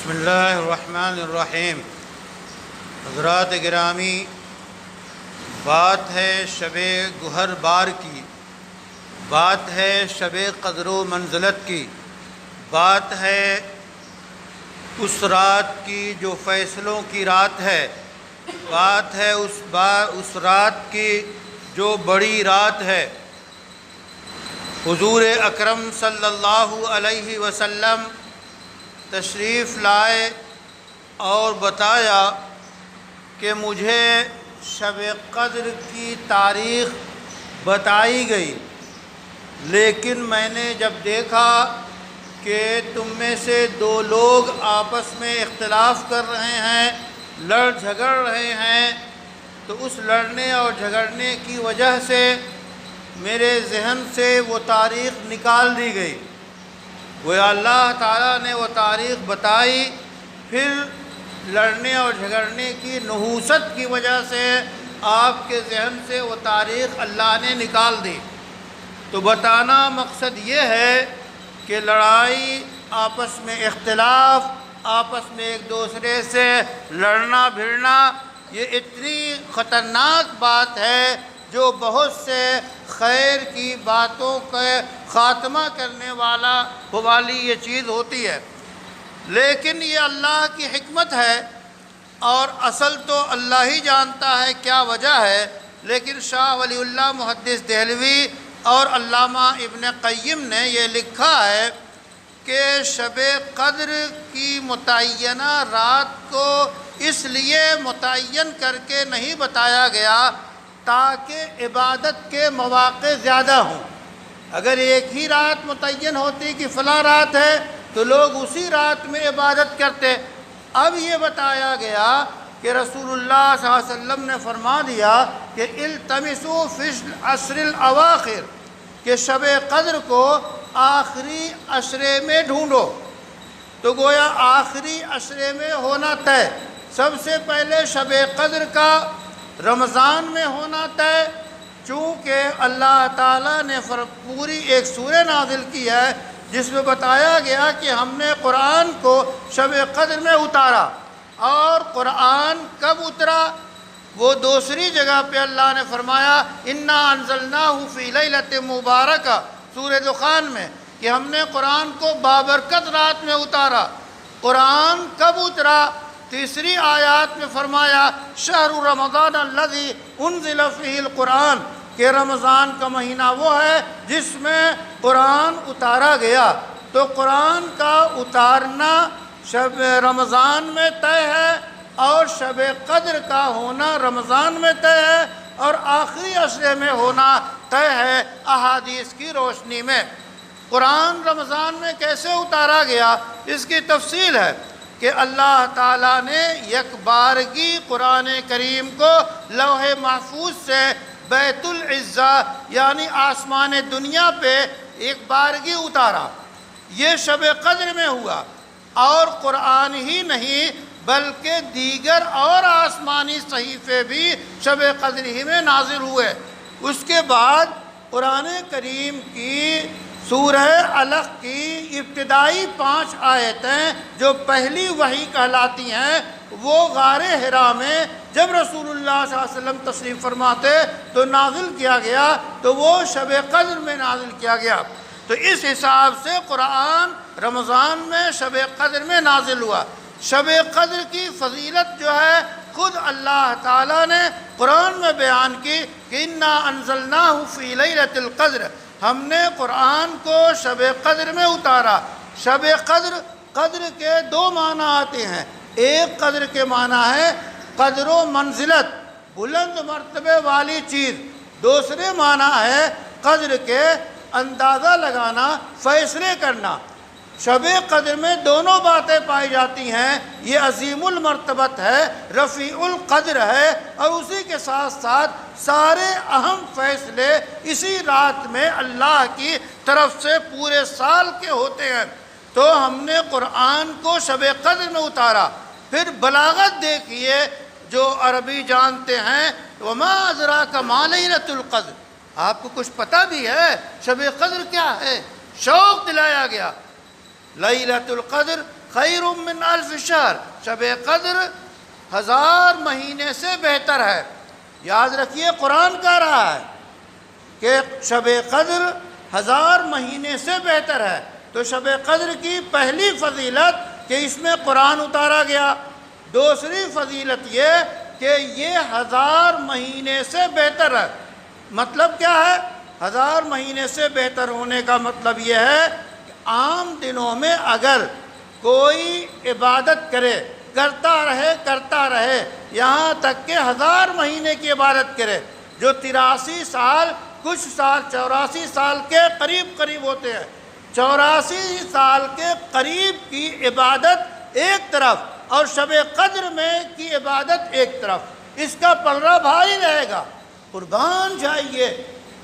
بسم اللہ الرحمن الرحیم۔ حضرات گرامی، بات ہے شب گہر بار کی، بات ہے شب قدر و منزلت کی، بات ہے اس رات کی جو فیصلوں کی رات ہے، بات ہے اس رات کی جو بڑی رات ہے۔ حضور اکرم صلی اللہ علیہ وسلم تشریف لائے اور بتایا کہ مجھے شب قدر کی تاریخ بتائی گئی، لیکن میں نے جب دیکھا کہ تم میں سے دو لوگ آپس میں اختلاف کر رہے ہیں، لڑ جھگڑ رہے ہیں، تو اس لڑنے اور جھگڑنے کی وجہ سے میرے ذہن سے وہ تاریخ نکال دی گئی۔ گویا اللہ تعالیٰ نے وہ تاریخ بتائی، پھر لڑنے اور جھگڑنے کی نحوست کی وجہ سے آپ کے ذہن سے وہ تاریخ اللہ نے نکال دی۔ تو بتانا مقصد یہ ہے کہ لڑائی، آپس میں اختلاف، آپس میں ایک دوسرے سے لڑنا بھڑنا، یہ اتنی خطرناک بات ہے جو بہت سے خیر کی باتوں کا خاتمہ کرنے والی یہ چیز ہوتی ہے۔ لیکن یہ اللہ کی حکمت ہے، اور اصل تو اللہ ہی جانتا ہے کیا وجہ ہے، لیکن شاہ ولی اللہ محدث دہلوی اور علامہ ابن قیم نے یہ لکھا ہے کہ شب قدر کی متعینہ رات کو اس لیے متعین کر کے نہیں بتایا گیا تاکہ عبادت کے مواقع زیادہ ہوں۔ اگر ایک ہی رات متعین ہوتی کہ فلاں رات ہے تو لوگ اسی رات میں عبادت کرتے۔ اب یہ بتایا گیا کہ رسول اللہ صلی اللہ علیہ وسلم نے فرما دیا کہ التمسوا فی العشر الاواخر، کہ شب قدر کو آخری عشرے میں ڈھونڈو۔ تو گویا آخری عشرے میں ہونا طے، سب سے پہلے شب قدر کا رمضان میں ہونا طے، چونکہ اللہ تعالیٰ نے پوری ایک سورہ نازل کی ہے جس میں بتایا گیا کہ ہم نے قرآن کو شب قدر میں اتارا۔ اور قرآن کب اترا؟ وہ دوسری جگہ پہ اللہ نے فرمایا انا انزلناہ فی لیلۃ مبارکہ، سورہ دخان میں، کہ ہم نے قرآن کو بابرکت رات میں اتارا۔ قرآن کب اترا؟ تیسری آیات میں فرمایا شہر رمضان الذی انزل فیہ القرآن، کہ رمضان کا مہینہ وہ ہے جس میں قرآن اتارا گیا۔ تو قرآن کا اتارنا شب رمضان میں طے ہے، اور شب قدر کا ہونا رمضان میں طے ہے، اور آخری عشرے میں ہونا طے ہے احادیث کی روشنی میں۔ قرآن رمضان میں کیسے اتارا گیا، اس کی تفصیل ہے کہ اللہ تعالیٰ نے یک بارگی قرآن کریم کو لوح محفوظ سے بیت العزہ یعنی آسمان دنیا پہ ایک بارگی اتارا۔ یہ شب قدر میں ہوا، اور قرآن ہی نہیں بلکہ دیگر اور آسمانی صحیفے بھی شب قدر ہی میں نازل ہوئے۔ اس کے بعد قرآن کریم کی سورہ علق کی ابتدائی 5 آیتیں جو پہلی وحی کہلاتی ہیں، وہ غار حرا میں جب رسول اللہ صلی اللہ علیہ وسلم تشریف فرماتے تو نازل کیا گیا، تو وہ شب قدر میں نازل کیا گیا۔ تو اس حساب سے قرآن رمضان میں شب قدر میں نازل ہوا۔ شب قدر کی فضیلت جو ہے خود اللہ تعالیٰ نے قرآن میں بیان کی کہ انا انزلناہ فی لیلۃ القدر، ہم نے قرآن کو شب قدر میں اتارا۔ شب قدر کے 2 معنی آتے ہیں۔ ایک قدر کے معنی ہے قدر و منزلت، بلند مرتبے والی چیز۔ دوسرے معنی ہے قدر کے اندازہ لگانا، فیصلے کرنا۔ شب قدر میں دونوں باتیں پائی جاتی ہیں، یہ عظیم المرتبت ہے، رفیع القدر ہے، اور اسی کے ساتھ ساتھ سارے اہم فیصلے اسی رات میں اللہ کی طرف سے پورے سال کے ہوتے ہیں۔ تو ہم نے قرآن کو شب قدر میں اتارا۔ پھر بلاغت دیکھیے، جو عربی جانتے ہیں، وما ادراک ما لیلۃ القدر، آپ کو کچھ پتہ بھی ہے شب قدر کیا ہے؟ شوق دلایا گیا۔ لیلۃ القدر خیر من الف شہر، شب قدر 1000 مہینے سے بہتر ہے۔ یاد رکھیے قرآن کہہ رہا ہے کہ شب قدر 1000 مہینے سے بہتر ہے۔ تو شب قدر کی پہلی فضیلت کہ اس میں قرآن اتارا گیا، دوسری فضیلت یہ کہ یہ 1000 مہینے سے بہتر ہے۔ مطلب کیا ہے؟ 1000 مہینے سے بہتر ہونے کا مطلب یہ ہے کہ عام دنوں میں اگر کوئی عبادت کرتا رہے یہاں تک کہ 1000 مہینے کی عبادت کرے، جو 83 سال کچھ سال 84 سال کے قریب ہوتے ہیں، 84 سال کے قریب کی عبادت ایک طرف اور شب قدر میں کی عبادت ایک طرف، اس کا پلڑا بھاری رہے گا۔ قربان جائیے،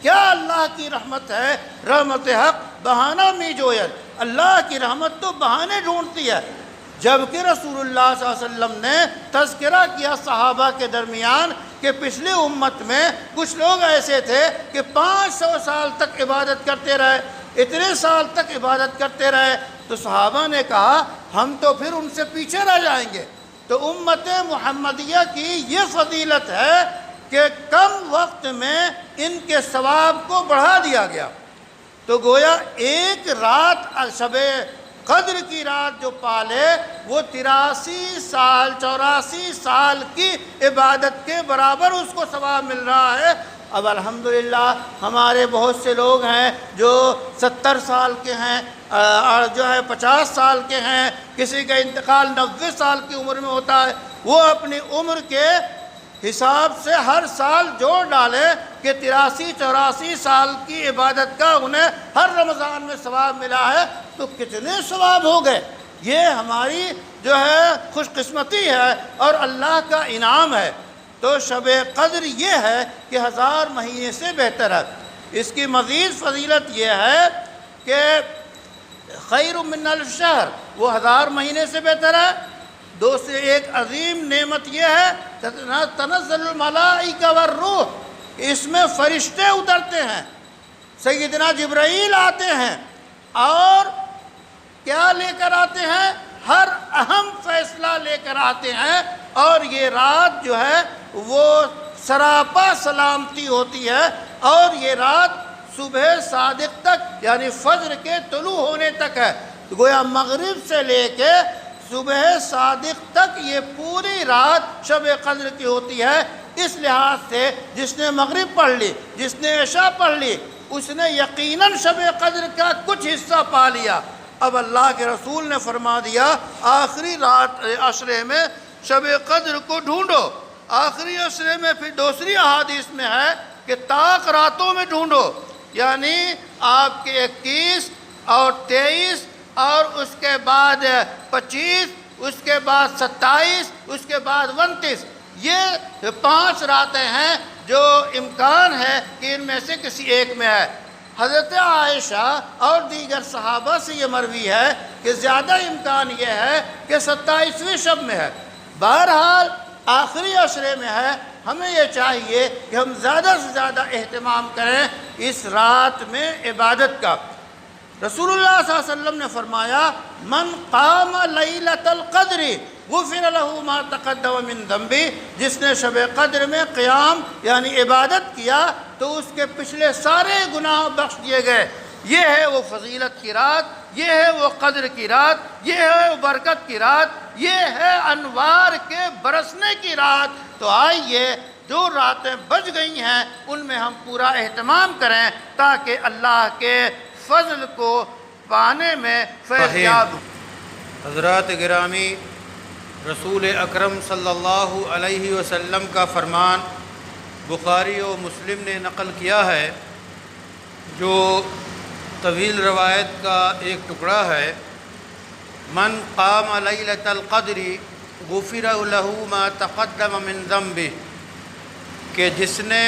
کیا اللہ کی رحمت ہے، رحمت حق بہانہ می جوید۔ اللہ کی رحمت تو بہانے ڈھونڈتی ہے۔ جبکہ رسول اللہ صلی اللہ علیہ وسلم نے تذکرہ کیا صحابہ کے درمیان کہ پچھلی امت میں کچھ لوگ ایسے تھے کہ 500 سال تک عبادت کرتے رہے، اتنے سال تک عبادت کرتے رہے، تو صحابہ نے کہا ہم تو پھر ان سے پیچھے رہ جائیں گے۔ تو امت محمدیہ کی یہ فضیلت ہے کہ کم وقت میں ان کے ثواب کو بڑھا دیا گیا۔ تو گویا ایک رات شب قدر کی رات جو پالے وہ 83 سال 84 سال کی عبادت کے برابر اس کو ثواب مل رہا ہے۔ اب الحمدللہ ہمارے بہت سے لوگ ہیں جو 70 سال کے ہیں اور جو ہے 50 سال کے ہیں، کسی کا انتقال 90 سال کی عمر میں ہوتا ہے، وہ اپنی عمر کے حساب سے ہر سال جوڑ ڈالے کہ 83 84 سال کی عبادت کا انہیں ہر رمضان میں ثواب ملا ہے، تو کتنے ثواب ہو گئے۔ یہ ہماری جو ہے خوش قسمتی ہے اور اللہ کا انعام ہے۔ تو شب قدر یہ ہے کہ 1000 مہینے سے بہتر ہے۔ اس کی مزید فضیلت یہ ہے کہ خیر من الف شہر، وہ 1000 مہینے سے بہتر ہے۔ دوسری ایک عظیم نعمت یہ ہے تنزل الملائکہ والروح، اس میں فرشتے اترتے ہیں، سیدنا جبرائیل آتے ہیں اور کیا لے کر آتے ہیں؟ ہر اہم فیصلہ لے کر آتے ہیں، اور یہ رات جو ہے وہ سراپا سلامتی ہوتی ہے، اور یہ رات صبح صادق تک یعنی فجر کے طلوع ہونے تک ہے۔ گویا مغرب سے لے کے صبح صادق تک یہ پوری رات شب قدر کی ہوتی ہے۔ اس لحاظ سے جس نے مغرب پڑھ لی، جس نے عشاء پڑھ لی، اس نے یقیناً شب قدر کا کچھ حصہ پا لیا۔ اب اللہ کے رسول نے فرما دیا آخری رات عشرے میں شب قدر کو ڈھونڈو۔ آخری عشرے میں پھر دوسری احادیث میں ہے کہ طاق راتوں میں ڈھونڈو، یعنی آپ کے 21 اور 23 اور اس کے بعد 25، اس کے بعد 27، اس کے بعد 29، یہ 5 راتیں ہیں جو امکان ہے کہ ان میں سے کسی ایک میں ہے۔ حضرت عائشہ اور دیگر صحابہ سے یہ مروی ہے کہ زیادہ امکان یہ ہے کہ 27ویں شب میں ہے۔ بہرحال آخری عشرے میں ہے، ہمیں یہ چاہیے کہ ہم زیادہ سے زیادہ اہتمام کریں اس رات میں عبادت کا۔ رسول اللہ صلی اللہ علیہ وسلم نے فرمایا من قام لیلۃ القدر غفر له ما تقدم من ذنبہ، جس نے شب قدر میں قیام یعنی عبادت کیا تو اس کے پچھلے سارے گناہ بخش دیے گئے۔ یہ ہے وہ فضیلت کی رات، یہ ہے وہ قدر کی رات، یہ ہے وہ برکت کی رات، یہ ہے انوار کے برسنے کی رات۔ تو آئیے جو راتیں بچ گئی ہیں ان میں ہم پورا اہتمام کریں تاکہ اللہ کے فضل کو پانے میں فیضیاب۔ حضرات گرامی، رسول اکرم صلی اللہ علیہ وسلم کا فرمان بخاری و مسلم نے نقل کیا ہے، جو طویل روایت کا ایک ٹکڑا ہے، من قام لیلۃ القدر غفر له ما تقدم من ذنبہ، کہ جس نے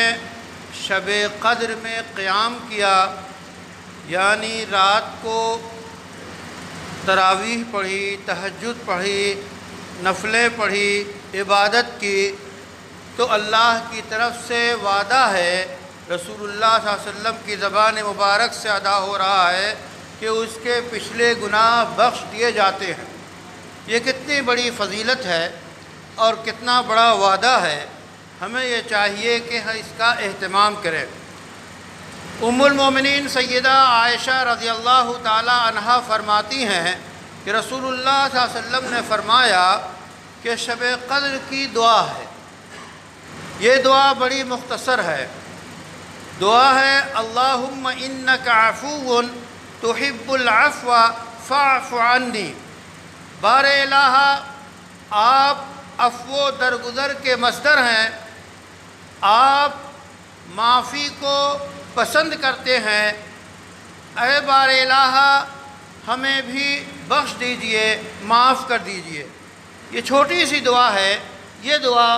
شب قدر میں قیام کیا یعنی رات کو تراویح پڑھی، تہجد پڑھی، نفلیں پڑھی، عبادت کی، تو اللہ کی طرف سے وعدہ ہے، رسول اللہ صلی اللہ علیہ وسلم کی زبان مبارک سے ادا ہو رہا ہے کہ اس کے پچھلے گناہ بخش دیے جاتے ہیں۔ یہ کتنی بڑی فضیلت ہے اور کتنا بڑا وعدہ ہے، ہمیں یہ چاہیے کہ ہم اس کا اہتمام کریں۔ ام المومنین سیدہ عائشہ رضی اللہ تعالی عنہا فرماتی ہیں کہ رسول اللہ صلی اللہ علیہ وسلم نے فرمایا کہ شب قدر کی دعا ہے، یہ دعا بڑی مختصر ہے، دعا ہے اللہم انک عفو تحب العفو فاعف عنی۔ بار الہ، آپ عفو درگزر کے مصدر ہیں، آپ معافی کو پسند کرتے ہیں، اے بار الہ ہمیں بھی بخش دیجئے، معاف کر دیجئے۔ یہ چھوٹی سی دعا ہے، یہ دعا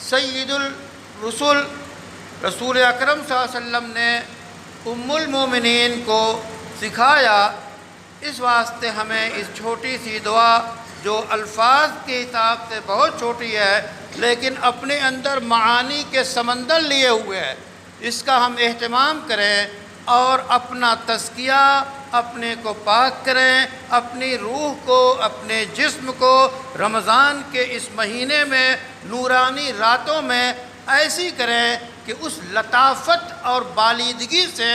سید الرسل رسول اکرم صلی اللہ علیہ وسلم نے ام المومنین کو سکھایا، اس واسطے ہمیں اس چھوٹی سی دعا جو الفاظ کے حساب سے بہت چھوٹی ہے لیکن اپنے اندر معانی کے سمندر لیے ہوئے ہے، اس کا ہم اہتمام کریں اور اپنا تزکیہ، اپنے کو پاک کریں، اپنی روح کو، اپنے جسم کو رمضان کے اس مہینے میں نورانی راتوں میں ایسی کریں کہ اس لطافت اور بالیدگی سے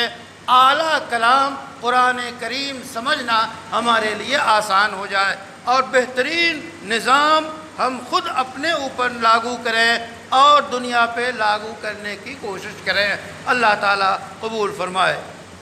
اعلیٰ کلام قرآن کریم سمجھنا ہمارے لیے آسان ہو جائے اور بہترین نظام ہم خود اپنے اوپر لاگو کریں اور دنیا پہ لاگو کرنے کی کوشش کریں۔ اللہ تعالیٰ قبول فرمائے۔